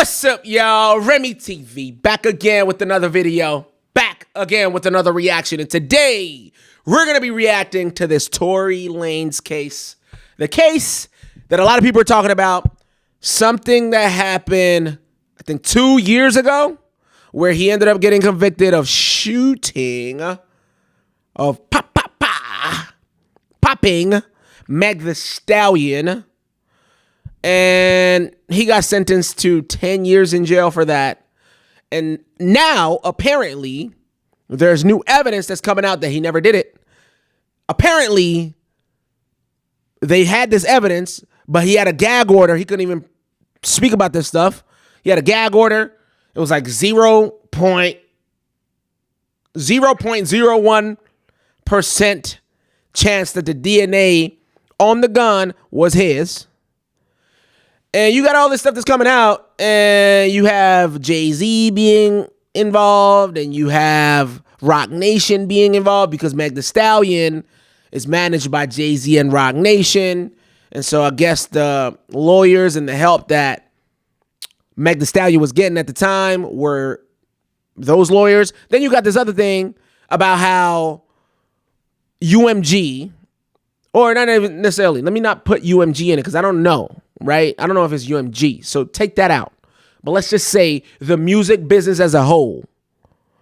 What's up, y'all? Remy TV, back again with another video, back again with another reaction. And today, we're going to be reacting to this Tory Lanez case. The case that a lot of people are talking about, something that happened, I think 2 years ago, where he ended up getting convicted of shooting, of popping Meg the Stallion. And he got sentenced to 10 years in jail for that. And now, apparently, there's new evidence that's coming out that he never did it. Apparently, they had this evidence, but he had a gag order. He couldn't even speak about this stuff. He had a gag order. It was like 0.01% chance that the DNA on the gun was his. And you got all this stuff that's coming out, and you have Jay-Z being involved, and you have Roc Nation being involved because Meg the Stallion is managed by Jay-Z and Roc Nation. And so I guess the lawyers and the help that Meg the Stallion was getting at the time were those lawyers. Then you got this other thing about how UMG, or not even necessarily, let me not put UMG in it because I don't know. Right? I don't know if it's UMG, so take that out. But let's just say the music business as a whole,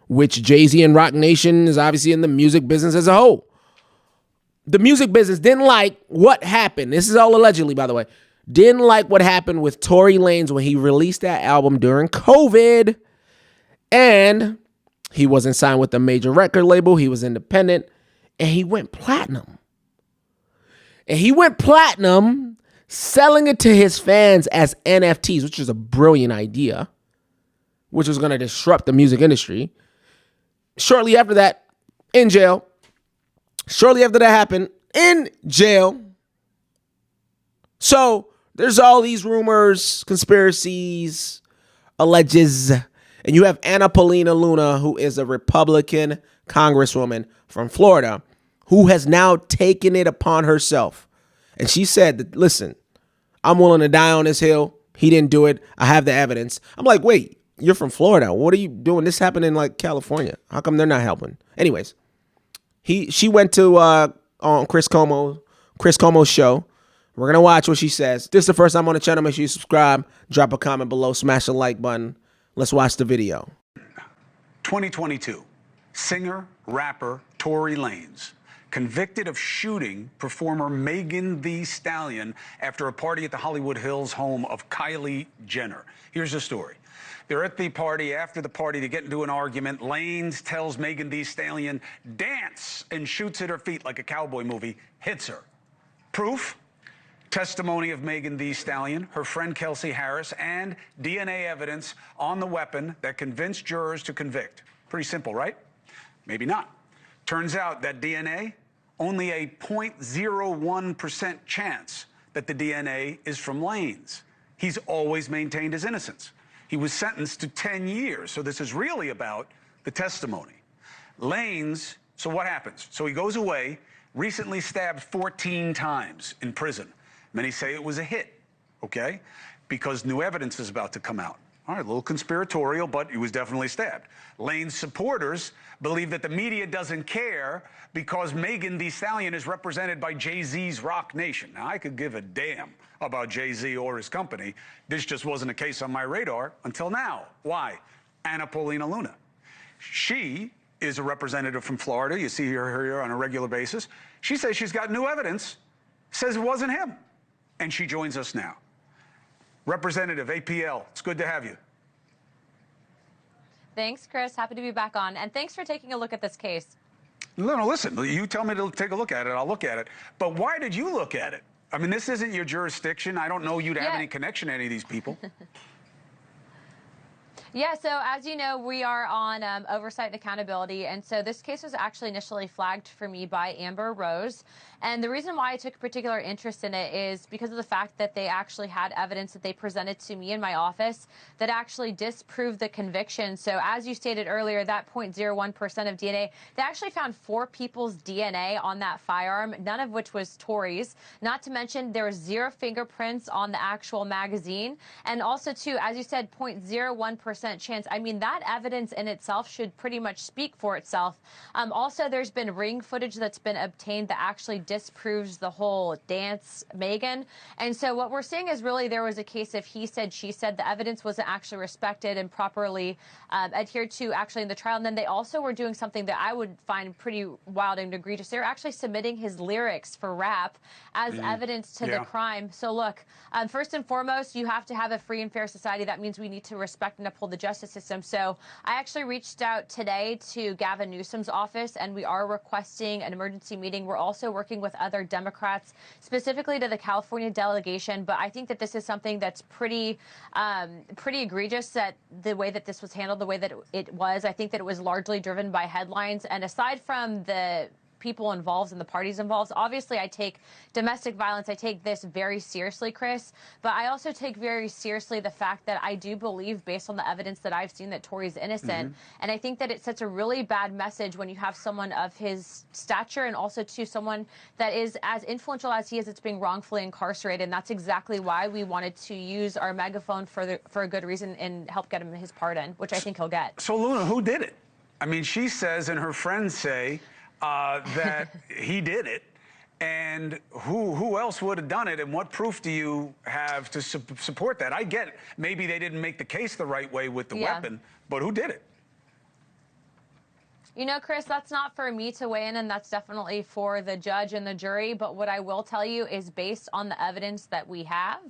which Jay-Z and Roc Nation is obviously in the music business as a whole. The music business didn't like what happened. This is all allegedly, by the way. Didn't like what happened with Tory Lanez when he released that album during COVID. And he wasn't signed with a major record label. He was independent. And he went platinum. Selling it to his fans as NFTs, which is a brilliant idea, which was going to disrupt the music industry. Shortly after that, in jail. Shortly after that happened, in jail. So there's all these rumors, conspiracies, alleges. And you have Paulina, who is a Republican congresswoman from Florida, who has now taken it upon herself. And she said that, listen, I'm willing to die on this hill. He didn't do it. I have the evidence. I'm like, wait, you're from Florida. What are you doing? This happened in like California. How come they're not helping? Anyways, she went to on Chris Cuomo's show. We're going to watch what she says. This is the first time on the channel. Make sure you subscribe, drop a comment below, smash the like button. Let's watch the video. 2022, singer, rapper Tory Lanez convicted of shooting performer Megan Thee Stallion after a party at the Hollywood Hills home of Kylie Jenner. Here's the story. They're at the party. After the party, they get into an argument. Lanez tells Megan Thee Stallion, dance, and shoots at her feet like a cowboy movie, hits her. Proof? Testimony of Megan Thee Stallion, her friend Kelsey Harris, and DNA evidence on the weapon that convinced jurors to convict. Pretty simple, right? Maybe not. Turns out that DNA, only a 0.01% chance that the DNA is from Lanez. He's always maintained his innocence. He was sentenced to 10 years, so this is really about the testimony. Lanez, so what happens? So he goes away, recently stabbed 14 times in prison. Many say it was a hit, okay? Because new evidence is about to come out. All right, a little conspiratorial, but he was definitely stabbed. Lanez supporters believe that the media doesn't care because Megan Thee Stallion is represented by Jay-Z's Roc Nation. Now, I could give a damn about Jay-Z or his company. This just wasn't a case on my radar until now. Why? Paulina. She is a representative from Florida. You see her here on a regular basis. She says she's got new evidence, says it wasn't him. And she joins us now. Representative APL, it's good to have you. Thanks, Chris. Happy to be back on. And thanks for taking a look at this case. No, listen, you tell me to take a look at it, I'll look at it. But why did you look at it? I mean, this isn't your jurisdiction. I don't know you to have any connection to any of these people. Yeah, so as you know, we are on oversight and accountability. And so this case was actually initially flagged for me by Amber Rose. And the reason why I took a particular interest in it is because of the fact that they actually had evidence that they presented to me in my office that actually disproved the conviction. So as you stated earlier, that 0.01% of DNA, they actually found 4 people's DNA on that firearm, none of which was Tory's. Not to mention there was 0 fingerprints on the actual magazine. And also, too, as you said, 0.01% chance. I mean, that evidence in itself should pretty much speak for itself. Also, there's been ring footage that's been obtained that actually disproves the whole dance, Megan. And so what we're seeing is really there was a case of he said, she said. The evidence wasn't actually respected and properly adhered to actually in the trial. And then they also were doing something that I would find pretty wild and egregious. They're actually submitting his lyrics for rap as evidence to the crime. So look, first and foremost, you have to have a free and fair society. That means we need to respect and uphold the justice system. So I actually reached out today to Gavin Newsom's office, and we are requesting an emergency meeting. We're also working with other Democrats, specifically to the California delegation. But I think that this is something that's pretty egregious, that the way that this was handled, the way that it was. I think that it was largely driven by headlines. And aside from the people involved and the parties involved. Obviously, I take domestic violence, I take this very seriously, Chris, but I also take very seriously the fact that I do believe, based on the evidence that I've seen, that Tory's innocent. And I think that it sets a really bad message when you have someone of his stature and also to someone that is as influential as he is, that's being wrongfully incarcerated. And that's exactly why we wanted to use our megaphone for a good reason and help get him his pardon, which I think he'll get. So, Luna, who did it? I mean, she says and her friends say that he did it. And who else would have done it? And what proof do you have to support that? I get it. Maybe they didn't make the case the right way with the weapon, but who did it? You know, Chris, that's not for me to weigh in, and that's definitely for the judge and the jury. But what I will tell you is, based on the evidence that we have,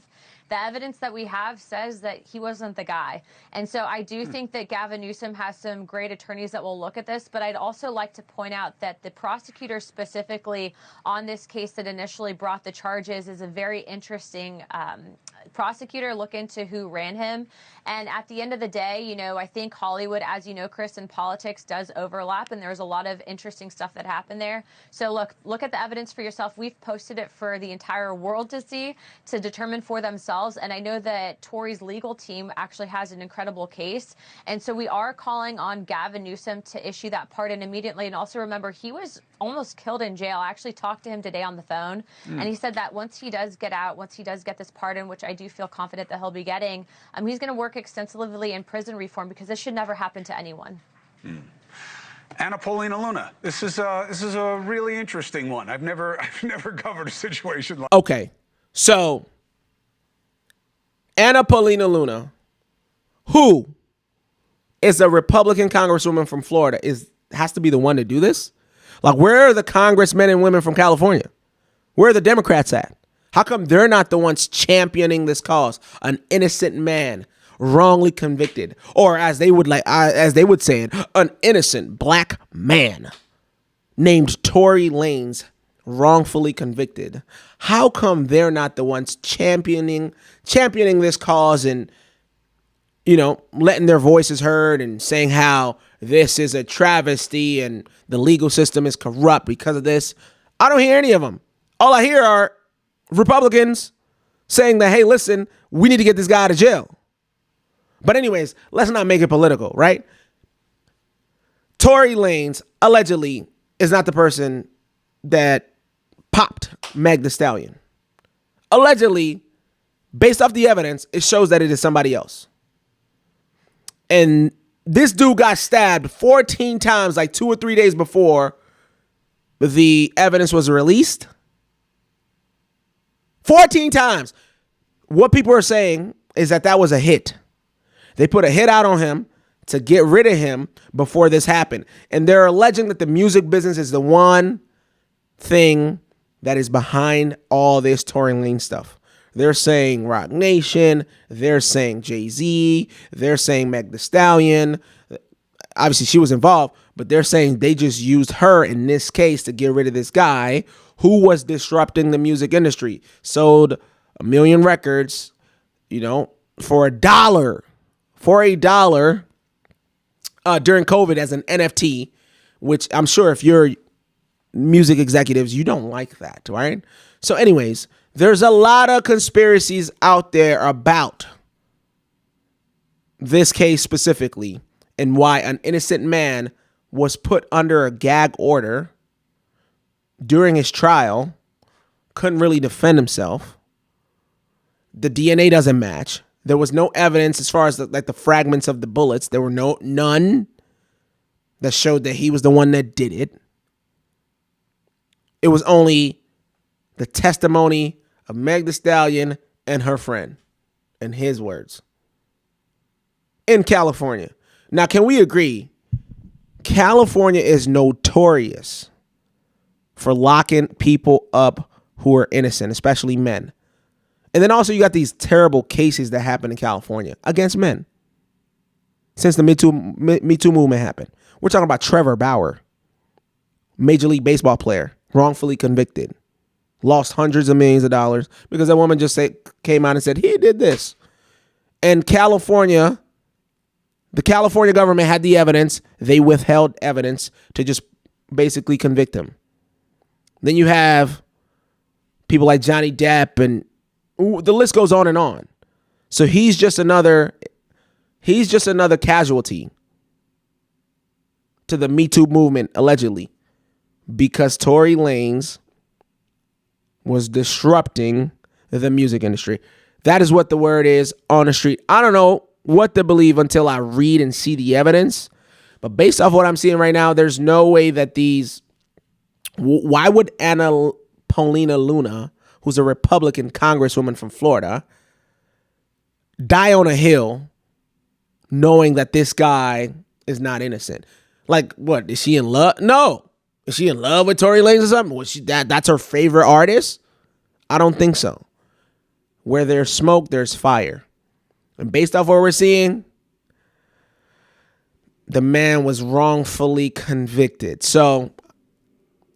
the evidence that we have says that he wasn't the guy. And so I do think that Gavin Newsom has some great attorneys that will look at this. But I'd also like to point out that the prosecutor specifically on this case that initially brought the charges is a very interesting prosecutor. Look into who ran him. And at the end of the day, you know, I think Hollywood, as you know, Chris, and politics does overlap. And there's a lot of interesting stuff that happened there. So look at the evidence for yourself. We've posted it for the entire world to see, to determine for themselves. And I know that Tory's legal team actually has an incredible case. And so we are calling on Gavin Newsom to issue that pardon immediately. And also remember, he was almost killed in jail. I actually talked to him today on the phone. And he said that once he does get out, once he does get this pardon, which I do feel confident that he'll be getting, he's going to work extensively in prison reform, because this should never happen to anyone. Anna Paulina Luna, this is a really interesting one. I've never covered a situation like. Okay, so Anna Paulina Luna, who is a Republican congresswoman from Florida, has to be the one to do this. Like, where are the congressmen and women from California? Where are the Democrats at? How come they're not the ones championing this cause? An innocent man wrongly convicted, or as they would say it, an innocent black man named Tory Lanez wrongfully convicted. How come they're not the ones championing this cause and, you know, letting their voices heard and saying how this is a travesty and the legal system is corrupt because of this? I don't hear any of them. All I hear are Republicans saying that, hey, listen, we need to get this guy out of jail. But anyways, let's not make it political, right? Tory Lanez allegedly is not the person that popped Meg Thee Stallion. Allegedly, based off the evidence, it shows that it is somebody else. And this dude got stabbed 14 times, like 2 or 3 days before the evidence was released. 14 times. What people are saying is that was a hit. They put a hit out on him to get rid of him before this happened. And they're alleging that the music business is the one thing that is behind all this Tory Lanez stuff. They're saying Roc Nation. They're saying Jay-Z. They're saying Meg Thee Stallion. Obviously, she was involved, but they're saying they just used her in this case to get rid of this guy who was disrupting the music industry. Sold 1 million records, you know, for $1. for $1 during COVID as an NFT, which I'm sure if you're music executives, you don't like that, right? So anyways, there's a lot of conspiracies out there about this case specifically and why an innocent man was put under a gag order during his trial, couldn't really defend himself. The DNA doesn't match. There was no evidence as far as the fragments of the bullets. There were none that showed that he was the one that did it. It was only the testimony of Meg Thee Stallion and her friend and his words in California. Now, can we agree? California is notorious for locking people up who are innocent, especially men. And then also you got these terrible cases that happen in California against men since the Me Too movement happened. We're talking about Trevor Bauer, Major League Baseball player, wrongfully convicted, lost hundreds of millions of dollars because a woman just came out and said, he did this. And the California government had the evidence. They withheld evidence to just basically convict him. Then you have people like Johnny Depp and the list goes on and on. So he's just another casualty to the Me Too movement, allegedly, because Tory Lanez was disrupting the music industry. That is what the word is on the street. I don't know what to believe until I read and see the evidence. But based off what I'm seeing right now, there's no way that why would Paulina Luna, who's a Republican congresswoman from Florida, die on a hill knowing that this guy is not innocent? Like, what? Is she in love? No. Is she in love with Tory Lanez or something? Was that's her favorite artist? I don't think so. Where there's smoke, there's fire. And based off what we're seeing, the man was wrongfully convicted. So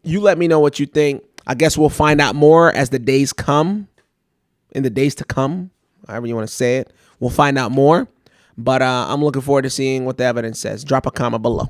you let me know what you think. I guess we'll find out more as the days come. In the days to come, however you want to say it. We'll find out more. But I'm looking forward to seeing what the evidence says. Drop a comment below.